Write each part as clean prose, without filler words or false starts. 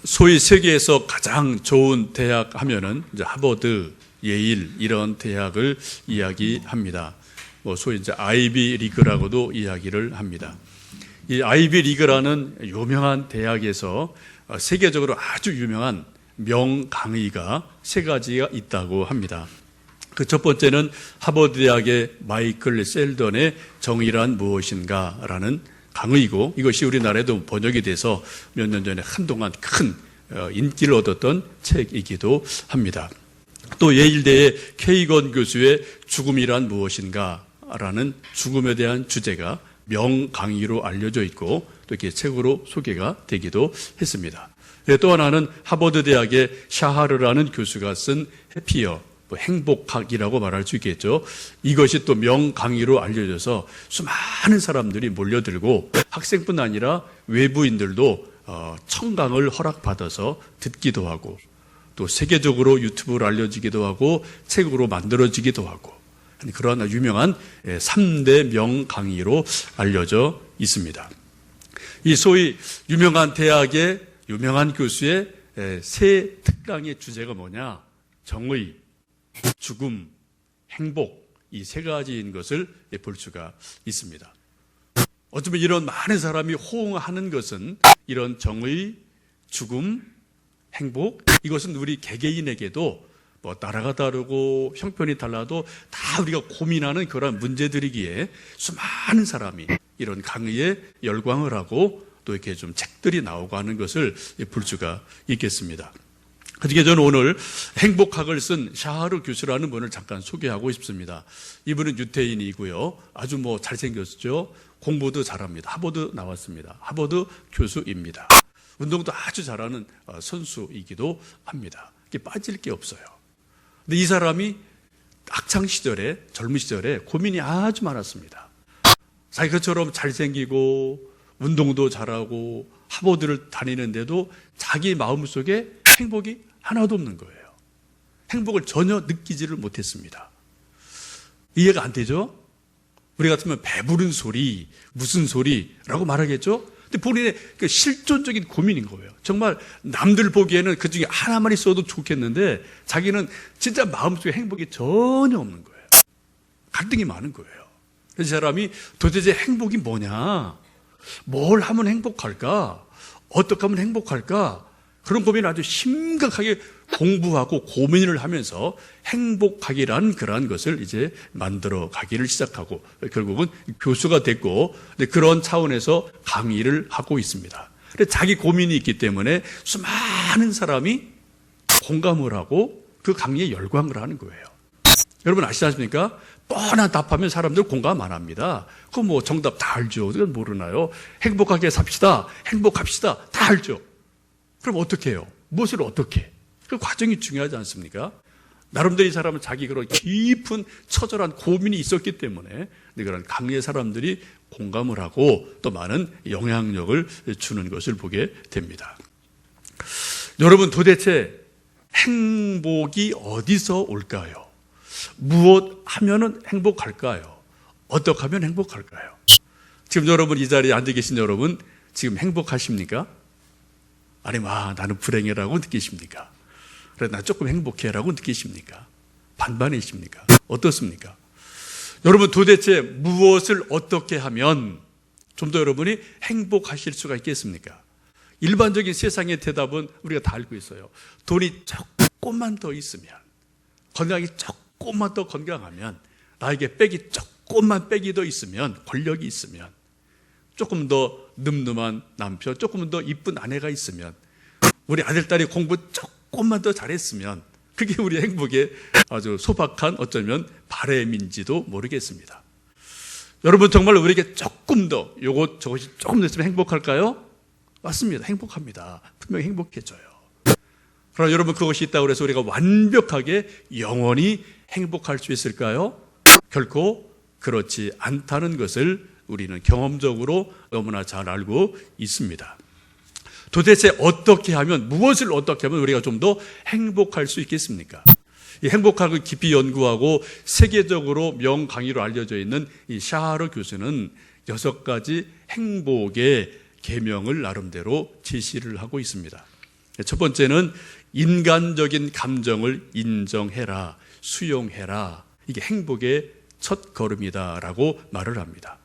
소위 세계에서 가장 좋은 대학 하면은 이제 하버드, 예일 이런 대학을 이야기합니다. 소위 이제 아이비 리그라고도 이야기를 합니다. 이 아이비 리그라는 유명한 대학에서 세계적으로 아주 유명한 명강의가 세 가지가 있다고 합니다. 그 첫 번째는 하버드 대학의 마이클 셀던의 정의란 무엇인가라는 강의이고, 이것이 우리나라에도 번역이 돼서 몇 년 전에 한동안 큰 인기를 얻었던 책이기도 합니다. 또 예일대의 케이건 교수의 죽음이란 무엇인가라는 죽음에 대한 주제가 명강의로 알려져 있고 또 이렇게 책으로 소개가 되기도 했습니다. 또 하나는 하버드 대학의 샤하르라는 교수가 쓴 해피어, 행복학이라고 말할 수 있겠죠. 이것이 또 명강의로 알려져서 수많은 사람들이 몰려들고 학생뿐 아니라 외부인들도 청강을 허락받아서 듣기도 하고 또 세계적으로 유튜브로 알려지기도 하고 책으로 만들어지기도 하고 그러한 유명한 3대 명강의로 알려져 있습니다. 이 소위 유명한 대학의 유명한 교수의 세 특강의 주제가 뭐냐? 정의, 죽음, 행복, 이 세 가지인 것을 볼 수가 있습니다. 어쩌면 이런 많은 사람이 호응하는 것은 이런 정의, 죽음, 행복, 이것은 우리 개개인에게도 나라가 다르고 형편이 달라도 다 우리가 고민하는 그런 문제들이기에 수많은 사람이 이런 강의에 열광을 하고 또 이렇게 좀 책들이 나오고 하는 것을 볼 수가 있겠습니다. 그렇게 저는 오늘 행복학을 쓴 샤하르 교수라는 분을 잠깐 소개하고 싶습니다. 이분은 유태인이고요. 아주 잘생겼죠. 공부도 잘합니다. 하버드 나왔습니다. 하버드 교수입니다. 운동도 아주 잘하는 선수이기도 합니다. 이게 빠질 게 없어요. 근데 이 사람이 학창시절에, 젊은 시절에 고민이 아주 많았습니다. 자기처럼 잘생기고 운동도 잘하고 하버드를 다니는데도 자기 마음속에 행복이 하나도 없는 거예요. 행복을 전혀 느끼지를 못했습니다. 이해가 안 되죠? 우리 같으면 배부른 소리, 무슨 소리라고 말하겠죠? 근데 본인의 그 실존적인 고민인 거예요. 정말 남들 보기에는 그 중에 하나만 있어도 좋겠는데 자기는 진짜 마음속에 행복이 전혀 없는 거예요. 갈등이 많은 거예요. 그래서 이 사람이 도대체 행복이 뭐냐? 뭘 하면 행복할까? 어떻게 하면 행복할까? 그런 고민을 아주 심각하게 공부하고 고민을 하면서 행복학이라는 그러한 것을 이제 만들어 가기를 시작하고 결국은 교수가 됐고 그런 차원에서 강의를 하고 있습니다. 자기 고민이 있기 때문에 수많은 사람이 공감을 하고 그 강의에 열광을 하는 거예요. 여러분 아시지 않습니까? 뻔한 답하면 사람들 공감 안 합니다. 그거 정답 다 알죠. 그건 모르나요? 행복하게 삽시다. 행복합시다. 다 알죠. 그럼 어떻게 해요? 무엇을 어떻게? 그 과정이 중요하지 않습니까? 나름대로 이 사람은 자기 그런 깊은 처절한 고민이 있었기 때문에 그런 강의의 사람들이 공감을 하고 또 많은 영향력을 주는 것을 보게 됩니다. 여러분 도대체 행복이 어디서 올까요? 무엇 하면은 행복할까요? 어떻게 하면 행복할까요? 지금 여러분 이 자리에 앉아 계신 여러분 지금 행복하십니까? 아니면 나는 불행해라고 느끼십니까? 그래 나 조금 행복해라고 느끼십니까? 반반이십니까? 어떻습니까? 여러분 도대체 무엇을 어떻게 하면 좀 더 여러분이 행복하실 수가 있겠습니까? 일반적인 세상의 대답은 우리가 다 알고 있어요. 돈이 조금만 더 있으면, 건강이 조금만 더 건강하면, 나에게 조금만 빽이 더 있으면, 권력이 있으면, 조금 더 늠름한 남편, 조금 더 이쁜 아내가 있으면, 우리 아들딸이 공부 조금만 더 잘했으면 그게 우리 행복의 아주 소박한 어쩌면 바람인지도 모르겠습니다. 여러분 정말 우리에게 조금 더 저것이 조금 더 있으면 행복할까요? 맞습니다. 행복합니다. 분명히 행복해져요. 그러나 여러분 그것이 있다고 해서 우리가 완벽하게 영원히 행복할 수 있을까요? 결코 그렇지 않다는 것을 우리는 경험적으로 너무나 잘 알고 있습니다. 도대체 어떻게 하면, 무엇을 어떻게 하면 우리가 좀 더 행복할 수 있겠습니까? 이 행복학을 깊이 연구하고 세계적으로 명강의로 알려져 있는 이 샤하르 교수는 6가지 행복의 계명을 나름대로 제시를 하고 있습니다. 첫 번째는 인간적인 감정을 인정해라, 수용해라. 이게 행복의 첫 걸음이다라고 말을 합니다.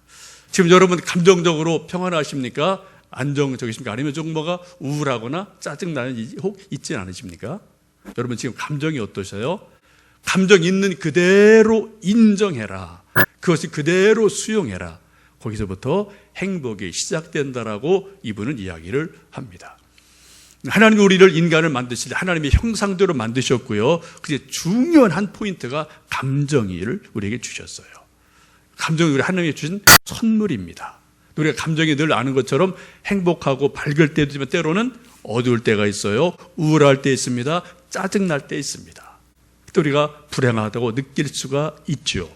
지금 여러분 감정적으로 평안하십니까? 안정적이십니까? 아니면 좀 뭐가 우울하거나 짜증나는 일이 혹 있지 않으십니까? 여러분 지금 감정이 어떠세요? 감정 있는 그대로 인정해라. 그것이 그대로 수용해라. 거기서부터 행복이 시작된다라고 이분은 이야기를 합니다. 하나님이 우리를 인간을 만드실 때 하나님의 형상대로 만드셨고요. 그게 중요한 한 포인트가 감정을 우리에게 주셨어요. 감정이 우리 하나님이 주신 선물입니다. 우리가 감정이 늘 아는 것처럼 행복하고 밝을 때도 있지만 때로는 어두울 때가 있어요. 우울할 때 있습니다. 짜증날 때 있습니다. 또 우리가 불행하다고 느낄 수가 있죠.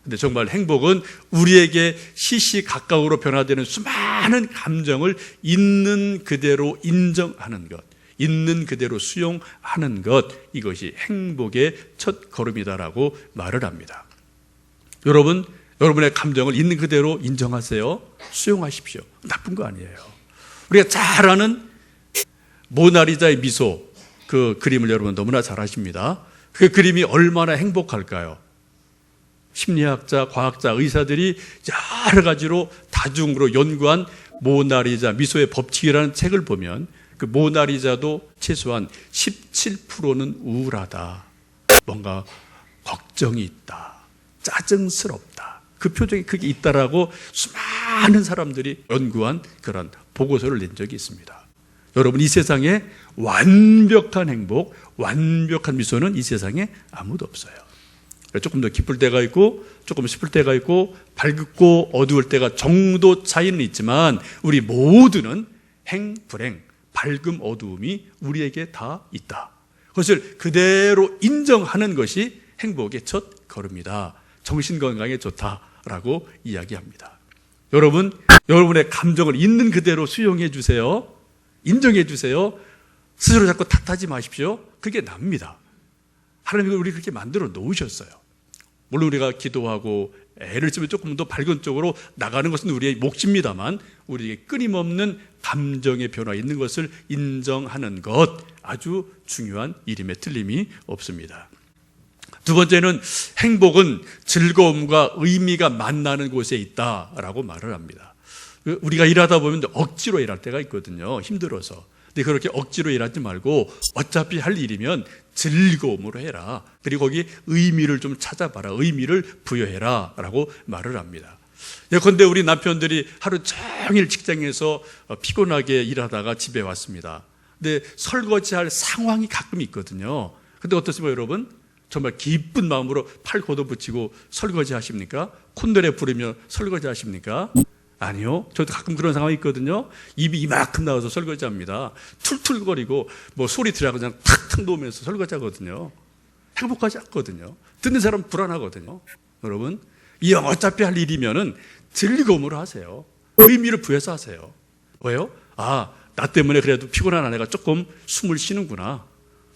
근데 정말 행복은 우리에게 시시각각으로 변화되는 수많은 감정을 있는 그대로 인정하는 것, 있는 그대로 수용하는 것, 이것이 행복의 첫 걸음이다라고 말을 합니다. 여러분의 감정을 있는 그대로 인정하세요. 수용하십시오. 나쁜 거 아니에요. 우리가 잘 아는 모나리자의 미소, 그 그림을 여러분 너무나 잘 아십니다. 그 그림이 얼마나 행복할까요? 심리학자, 과학자, 의사들이 여러 가지로 다중으로 연구한 모나리자 미소의 법칙이라는 책을 보면 그 모나리자도 최소한 17%는 우울하다. 뭔가 걱정이 있다. 짜증스럽다. 그 표정이 그게 있다라고 수많은 사람들이 연구한 그런 보고서를 낸 적이 있습니다. 여러분 이 세상에 완벽한 행복, 완벽한 미소는 이 세상에 아무도 없어요. 조금 더 기쁠 때가 있고 조금 슬플 때가 있고 밝고 어두울 때가 정도 차이는 있지만 우리 모두는 불행, 밝음, 어두움이 우리에게 다 있다. 그것을 그대로 인정하는 것이 행복의 첫 걸음이다. 정신건강에 좋다라고 이야기합니다. 여러분의 감정을 있는 그대로 수용해 주세요. 인정해 주세요. 스스로 자꾸 탓하지 마십시오. 그게 납니다. 하나님이 우리 그렇게 만들어 놓으셨어요. 물론 우리가 기도하고 애를 쓰면 조금 더 밝은 쪽으로 나가는 것은 우리의 몫입니다만 우리에게 끊임없는 감정의 변화 있는 것을 인정하는 것 아주 중요한 일임에 틀림이 없습니다. 두 번째는 행복은 즐거움과 의미가 만나는 곳에 있다라고 말을 합니다. 우리가 일하다 보면 억지로 일할 때가 있거든요. 힘들어서. 근데 그렇게 억지로 일하지 말고 어차피 할 일이면 즐거움으로 해라. 그리고 거기에 의미를 좀 찾아봐라. 의미를 부여해라 라고 말을 합니다. 예컨대 우리 남편들이 하루 종일 직장에서 피곤하게 일하다가 집에 왔습니다. 근데 설거지할 상황이 가끔 있거든요. 근데 어떻습니까 여러분? 정말 기쁜 마음으로 팔 걷어붙이고 설거지 하십니까? 콧노래 부르며 설거지 하십니까? 아니요. 저도 가끔 그런 상황이 있거든요. 입이 이만큼 나와서 설거지합니다. 툴툴거리고 뭐 소리 들으라고 그냥 탁탁 놓으면서 설거지하거든요. 행복하지 않거든요. 듣는 사람 불안하거든요. 여러분, 이왕 어차피 할 일이면은 즐거움으로 하세요. 의미를 부여서 하세요. 왜요? 아, 나 때문에 그래도 피곤한 아내가 조금 숨을 쉬는구나.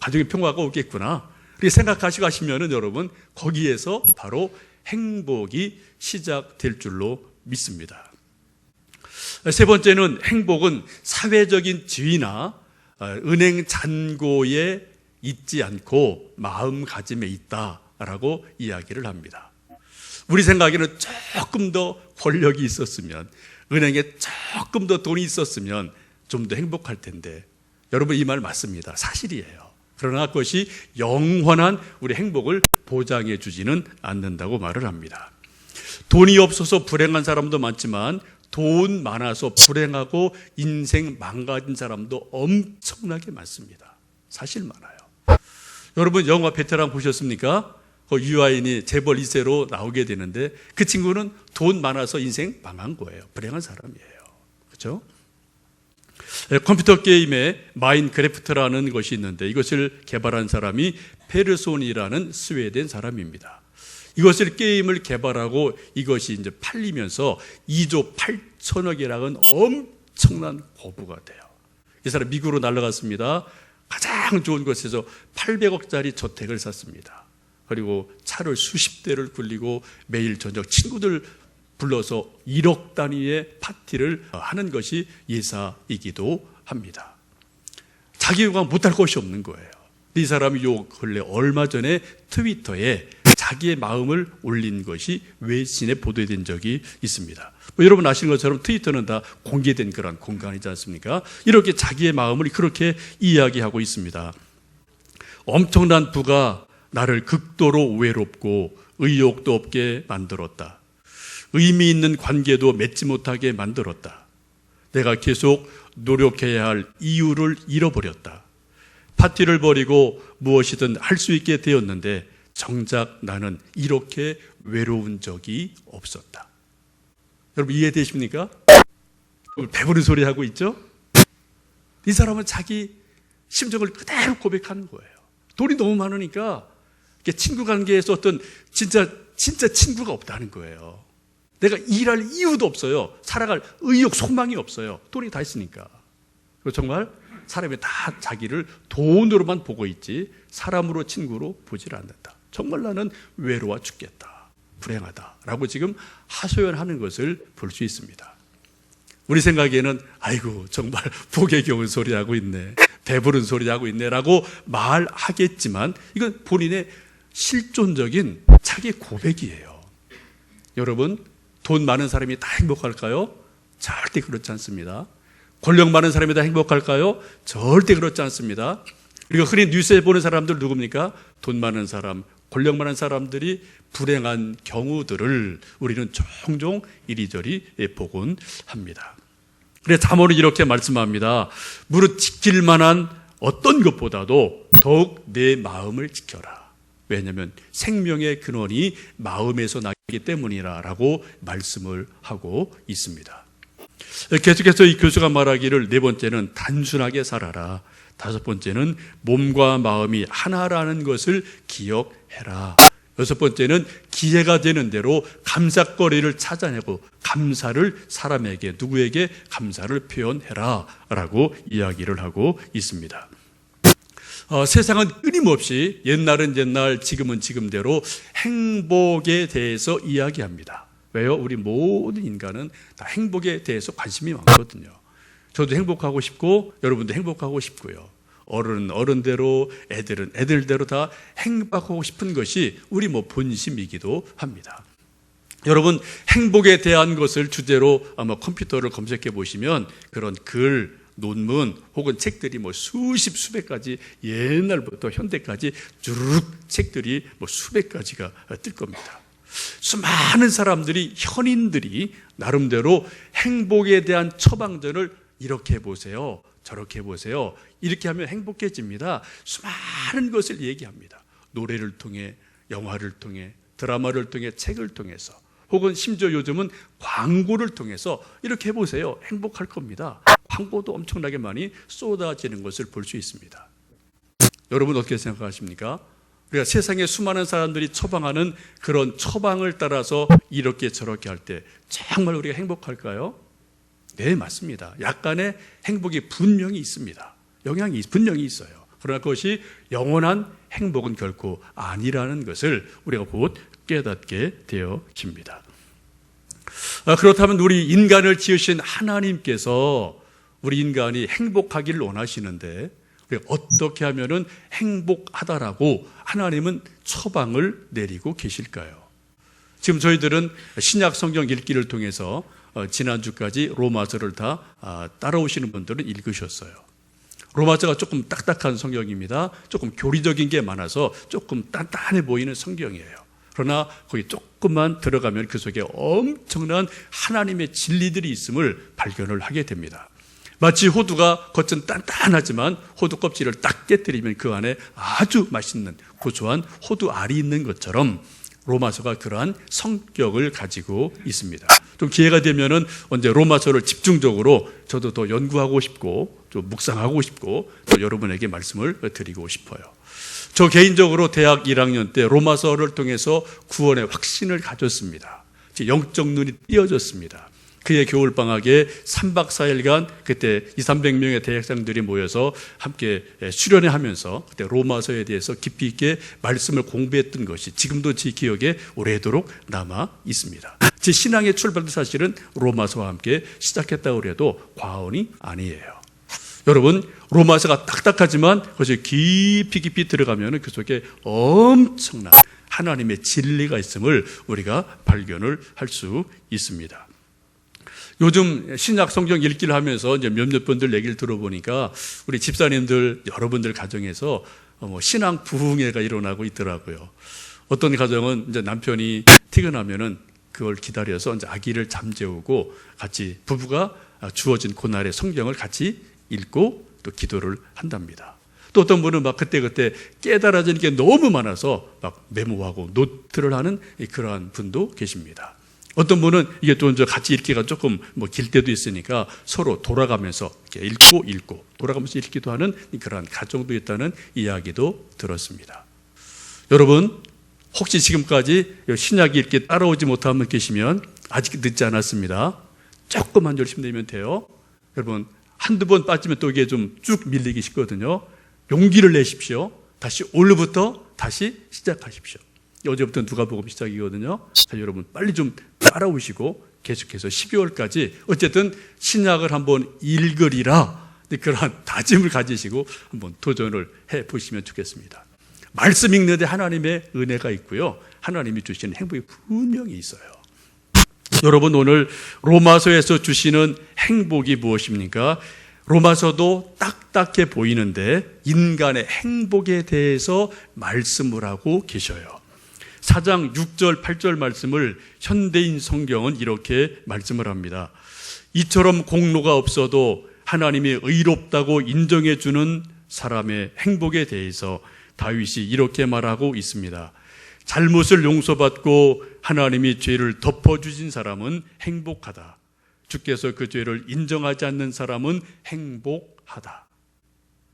가족의 평화가 오겠구나. 이렇게 생각하시고 하시면은 여러분, 거기에서 바로 행복이 시작될 줄로 믿습니다. 세 번째는 행복은 사회적인 지위나 은행 잔고에 있지 않고 마음가짐에 있다라고 이야기를 합니다. 우리 생각에는 조금 더 권력이 있었으면, 은행에 조금 더 돈이 있었으면 좀 더 행복할 텐데, 여러분 이 말 맞습니다. 사실이에요. 그러나 그것이 영원한 우리 행복을 보장해 주지는 않는다고 말을 합니다. 돈이 없어서 불행한 사람도 많지만 돈 많아서 불행하고 인생 망가진 사람도 엄청나게 많습니다. 사실 많아요. 여러분 영화 베테랑 보셨습니까? 유아인이 재벌 2세로 나오게 되는데 그 친구는 돈 많아서 인생 망한 거예요. 불행한 사람이에요. 그렇죠? 컴퓨터 게임에 마인크래프트라는 것이 있는데 이것을 개발한 사람이 페르손이라는 스웨덴 사람입니다. 이것을 게임을 개발하고 이것이 이제 팔리면서 2조 8천억이라는 엄청난 거부가 돼요. 이 사람 미국으로 날아갔습니다. 가장 좋은 곳에서 800억짜리 저택을 샀습니다. 그리고 차를 수십 대를 굴리고 매일 저녁 친구들 불러서 1억 단위의 파티를 하는 것이 예사이기도 합니다. 자기가 못할 것이 없는 거예요. 이 사람이 요 근래 얼마 전에 트위터에 자기의 마음을 올린 것이 외신에 보도된 적이 있습니다. 여러분 아시는 것처럼 트위터는 다 공개된 그런 공간이지 않습니까? 이렇게 자기의 마음을 그렇게 이야기하고 있습니다. 엄청난 부가 나를 극도로 외롭고 의욕도 없게 만들었다. 의미 있는 관계도 맺지 못하게 만들었다. 내가 계속 노력해야 할 이유를 잃어버렸다. 파티를 벌이고 무엇이든 할 수 있게 되었는데 정작 나는 이렇게 외로운 적이 없었다. 여러분 이해되십니까? 배부른 소리 하고 있죠? 이 사람은 자기 심정을 그대로 고백하는 거예요. 돈이 너무 많으니까 친구 관계에서 어떤 진짜 친구가 없다는 거예요. 내가 일할 이유도 없어요. 살아갈 의욕, 소망이 없어요. 돈이 다 있으니까. 정말 사람이 다 자기를 돈으로만 보고 있지 사람으로 친구로 보질 않는다. 정말 나는 외로워 죽겠다. 불행하다. 라고 지금 하소연하는 것을 볼 수 있습니다. 우리 생각에는 아이고 정말 복의 겨운 소리 하고 있네. 배부른 소리 하고 있네. 라고 말하겠지만 이건 본인의 실존적인 자기 고백이에요. 여러분 돈 많은 사람이 다 행복할까요? 절대 그렇지 않습니다. 권력 많은 사람이 다 행복할까요? 절대 그렇지 않습니다. 우리가 흔히 뉴스에 보는 사람들 누굽니까? 돈 많은 사람, 권력 많은 사람들이 불행한 경우들을 우리는 종종 이리저리 보곤 합니다. 그래서 잠언은 이렇게 말씀합니다. 무릇 지킬 만한 어떤 것보다도 더욱 내 마음을 지켜라. 왜냐하면 생명의 근원이 마음에서 나기 때문이라고 말씀을 하고 있습니다. 계속해서 이 교수가 말하기를 네 번째는 단순하게 살아라. 다섯 번째는 몸과 마음이 하나라는 것을 기억해라. 여섯 번째는 기회가 되는 대로 감사거리를 찾아내고 감사를 사람에게 누구에게 감사를 표현해라 라고 이야기를 하고 있습니다. 세상은 끊임없이 옛날은 옛날 지금은 지금대로 행복에 대해서 이야기합니다. 왜요? 우리 모든 인간은 다 행복에 대해서 관심이 많거든요. 저도 행복하고 싶고 여러분도 행복하고 싶고요. 어른은 어른대로 애들은 애들대로 다 행복하고 싶은 것이 우리 본심이기도 합니다. 여러분 행복에 대한 것을 주제로 아마 컴퓨터를 검색해 보시면 그런 글, 논문 혹은 책들이 수십 수백 가지 옛날부터 현대까지 주르륵 책들이 수백 가지가 뜰 겁니다. 수많은 사람들이 현인들이 나름대로 행복에 대한 처방전을 이렇게 해보세요. 저렇게 해보세요. 이렇게 하면 행복해집니다. 수많은 것을 얘기합니다. 노래를 통해, 영화를 통해, 드라마를 통해, 책을 통해서 혹은 심지어 요즘은 광고를 통해서 이렇게 해보세요. 행복할 겁니다. 광고도 엄청나게 많이 쏟아지는 것을 볼 수 있습니다. 여러분 어떻게 생각하십니까? 우리가 세상에 수많은 사람들이 처방하는 그런 처방을 따라서 이렇게 저렇게 할 때 정말 우리가 행복할까요? 네, 맞습니다. 약간의 행복이 분명히 있습니다. 영향이 분명히 있어요. 그러나 그것이 영원한 행복은 결코 아니라는 것을 우리가 곧 깨닫게 되어집니다. 그렇다면 우리 인간을 지으신 하나님께서 우리 인간이 행복하기를 원하시는데 우리가 어떻게 하면 행복하다라고 하나님은 처방을 내리고 계실까요? 지금 저희들은 신약 성경 읽기를 통해서 지난주까지 로마서를 다 따라오시는 분들은 읽으셨어요. 로마서가 조금 딱딱한 성경입니다. 조금 교리적인 게 많아서 조금 단단해 보이는 성경이에요. 그러나 거기 조금만 들어가면 그 속에 엄청난 하나님의 진리들이 있음을 발견을 하게 됩니다. 마치 호두가 겉은 단단하지만 호두 껍질을 딱 깨뜨리면 그 안에 아주 맛있는 고소한 호두 알이 있는 것처럼 로마서가 그러한 성격을 가지고 있습니다. 좀 기회가 되면은 언제 로마서를 집중적으로 저도 더 연구하고 싶고 좀 묵상하고 싶고 또 여러분에게 말씀을 드리고 싶어요. 저 개인적으로 대학 1학년 때 로마서를 통해서 구원의 확신을 가졌습니다. 제 영적 눈이 띄어졌습니다. 그의 겨울방학에 3박 4일간 그때 200~300명의 대학생들이 모여서 함께 수련회 하면서 그때 로마서에 대해서 깊이 있게 말씀을 공부했던 것이 지금도 제 기억에 오래도록 남아 있습니다. 제 신앙의 출발도 사실은 로마서와 함께 시작했다고 해도 과언이 아니에요. 여러분, 로마서가 딱딱하지만 그것이 깊이 들어가면 그 속에 엄청난 하나님의 진리가 있음을 우리가 발견을 할 수 있습니다. 요즘 신약 성경 읽기를 하면서 이제 몇몇 분들 얘기를 들어보니까 우리 집사님들 여러분들 가정에서 신앙 부흥회가 일어나고 있더라고요. 어떤 가정은 이제 남편이 퇴근하면은 그걸 기다려서 이제 아기를 잠재우고 같이 부부가 주어진 그날의 성경을 같이 읽고 또 기도를 한답니다. 또 어떤 분은 막 그때 깨달아지는 게 너무 많아서 막 메모하고 노트를 하는 그러한 분도 계십니다. 어떤 분은 이게 또 이제 같이 읽기가 조금 길 때도 있으니까 서로 돌아가면서 이렇게 읽고 돌아가면서 읽기도 하는 그러한 가정도 있다는 이야기도 들었습니다. 여러분, 혹시 지금까지 신약 읽기 따라오지 못한 분 계시면 아직 늦지 않았습니다. 조금만 열심히 내면 돼요. 여러분, 한두 번 빠지면 또 이게 좀 쭉 밀리기 쉽거든요. 용기를 내십시오. 다시 오늘부터 다시 시작하십시오. 어제부터 누가복음 시작이거든요. 자, 여러분 빨리 좀 따라오시고 계속해서 12월까지 어쨌든 신약을 한번 읽으리라 그러한 다짐을 가지시고 한번 도전을 해보시면 좋겠습니다. 말씀 읽는데 하나님의 은혜가 있고요. 하나님이 주시는 행복이 분명히 있어요. 여러분, 오늘 로마서에서 주시는 행복이 무엇입니까? 로마서도 딱딱해 보이는데 인간의 행복에 대해서 말씀을 하고 계셔요. 4장 6절 8절 말씀을 현대인 성경은 이렇게 말씀을 합니다. 이처럼 공로가 없어도 하나님이 의롭다고 인정해 주는 사람의 행복에 대해서 다윗이 이렇게 말하고 있습니다. 잘못을 용서받고 하나님이 죄를 덮어주신 사람은 행복하다. 주께서 그 죄를 인정하지 않는 사람은 행복하다.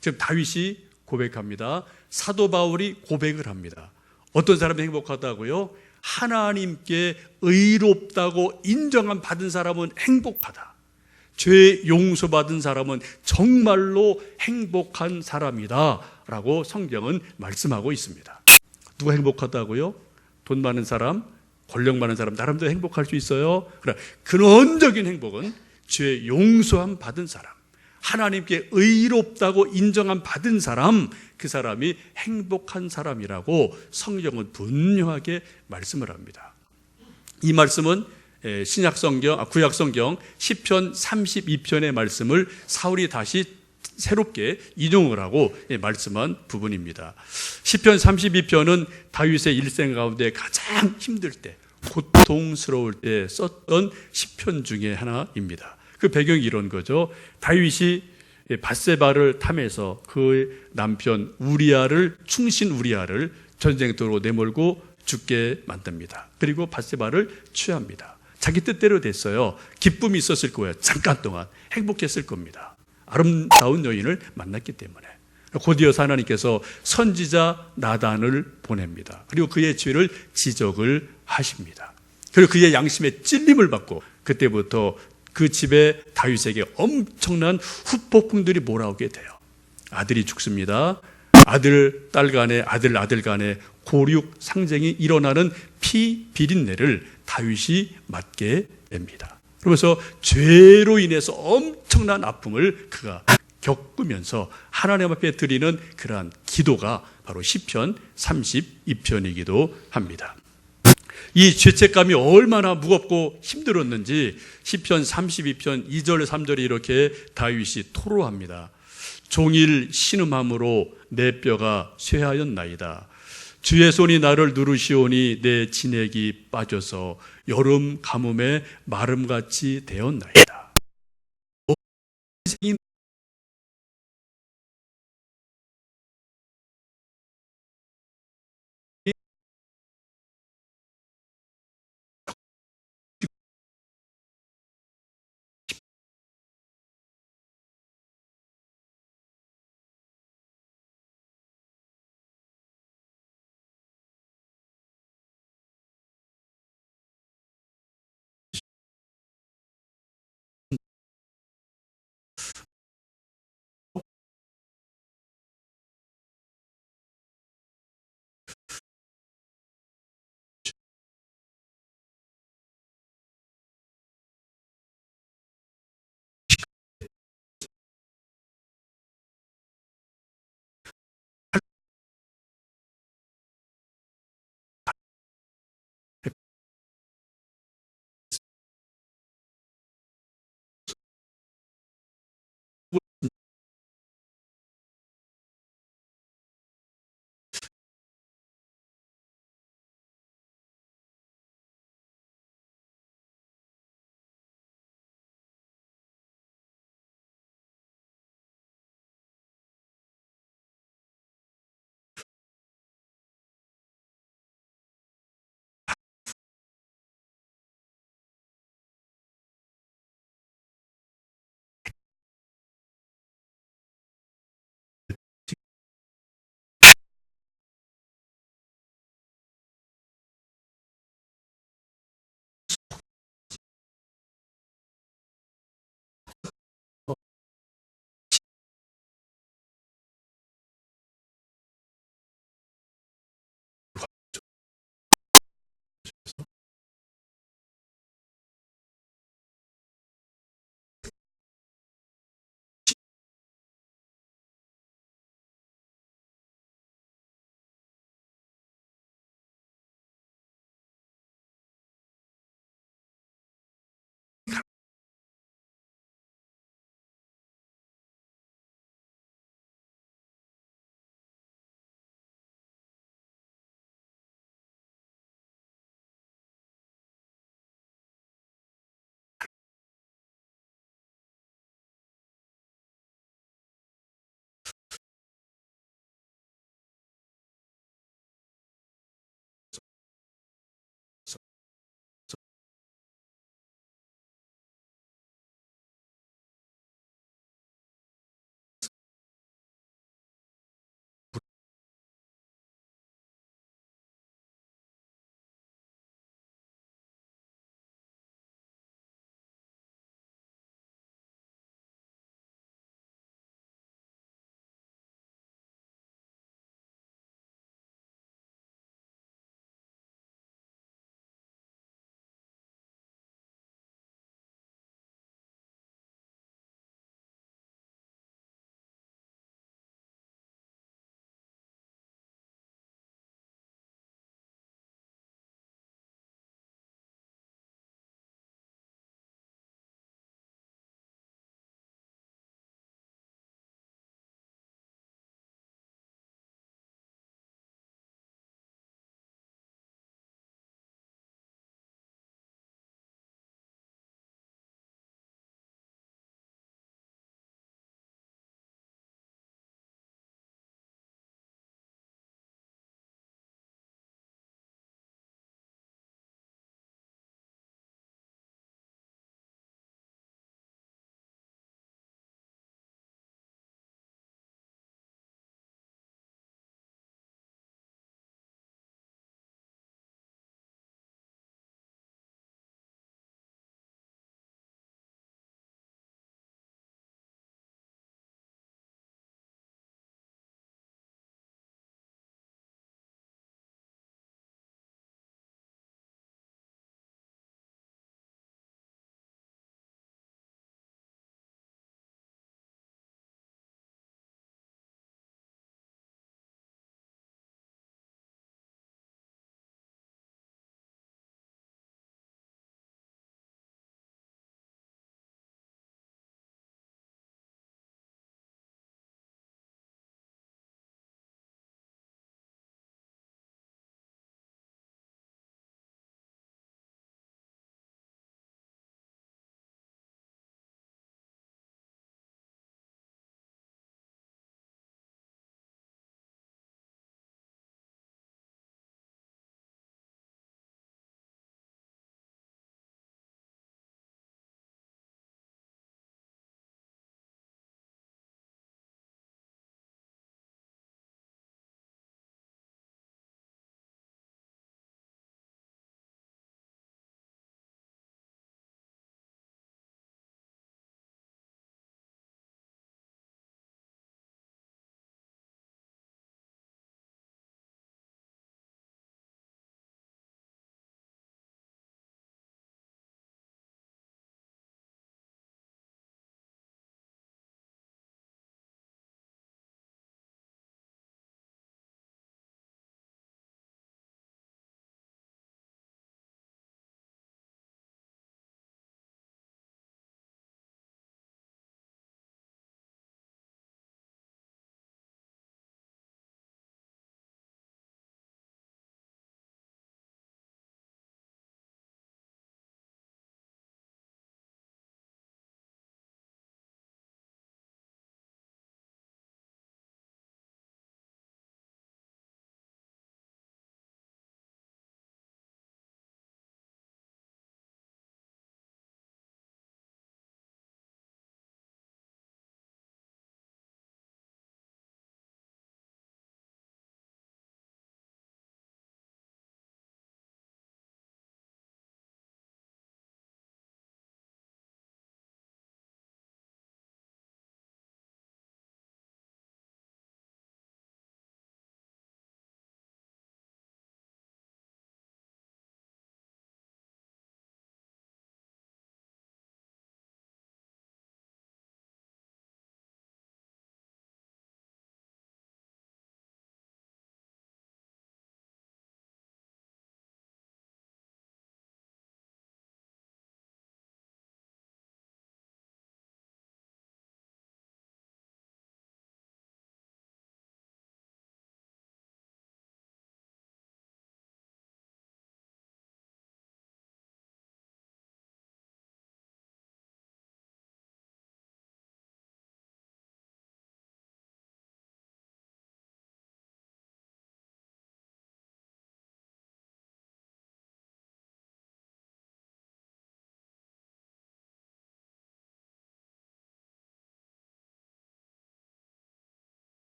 지금 다윗이 고백합니다. 사도 바울이 고백을 합니다. 어떤 사람이 행복하다고요? 하나님께 의롭다고 인정함 받은 사람은 행복하다. 죄 용서받은 사람은 정말로 행복한 사람이다 라고 성경은 말씀하고 있습니다. 누가 행복하다고요? 돈 많은 사람, 권력 많은 사람 나름대로 행복할 수 있어요. 그러나 근원적인 행복은 죄 용서함 받은 사람, 하나님께 의롭다고 인정함 받은 사람, 그 사람이 행복한 사람이라고 성경은 분명하게 말씀을 합니다. 이 말씀은 구약 성경 시편 32편의 말씀을 사울이 다시 새롭게 인용을 하고 말씀한 부분입니다. 시편 32편은 다윗의 일생 가운데 가장 힘들 때, 고통스러울 때 썼던 시편 중에 하나입니다. 그 배경이 이런 거죠. 다윗이 밧세바를 탐해서 그 남편 충신 우리아를 전쟁터로 내몰고 죽게 만듭니다. 그리고 밧세바를 취합니다. 자기 뜻대로 됐어요. 기쁨이 있었을 거예요. 잠깐 동안 행복했을 겁니다. 아름다운 여인을 만났기 때문에. 곧이어서 하나님께서 선지자 나단을 보냅니다. 그리고 그의 죄를 지적을 하십니다. 그리고 그의 양심에 찔림을 받고 그때부터 그 집에 다윗에게 엄청난 후폭풍들이 몰아오게 돼요. 아들이 죽습니다. 아들, 딸 간에, 아들 간에 고륙 상쟁이 일어나는 피 비린내를 다윗이 맡게 됩니다. 그러면서 죄로 인해서 엄청난 아픔을 그가 겪으면서 하나님 앞에 드리는 그러한 기도가 바로 시편 32편이기도 합니다. 이 죄책감이 얼마나 무겁고 힘들었는지 시편 32편 2절 3절에 이렇게 다윗이 토로합니다. 종일 신음함으로 내 뼈가 쇠하였나이다. 주의 손이 나를 누르시오니 내 진액이 빠져서 여름 가뭄에 마름같이 되었나이다.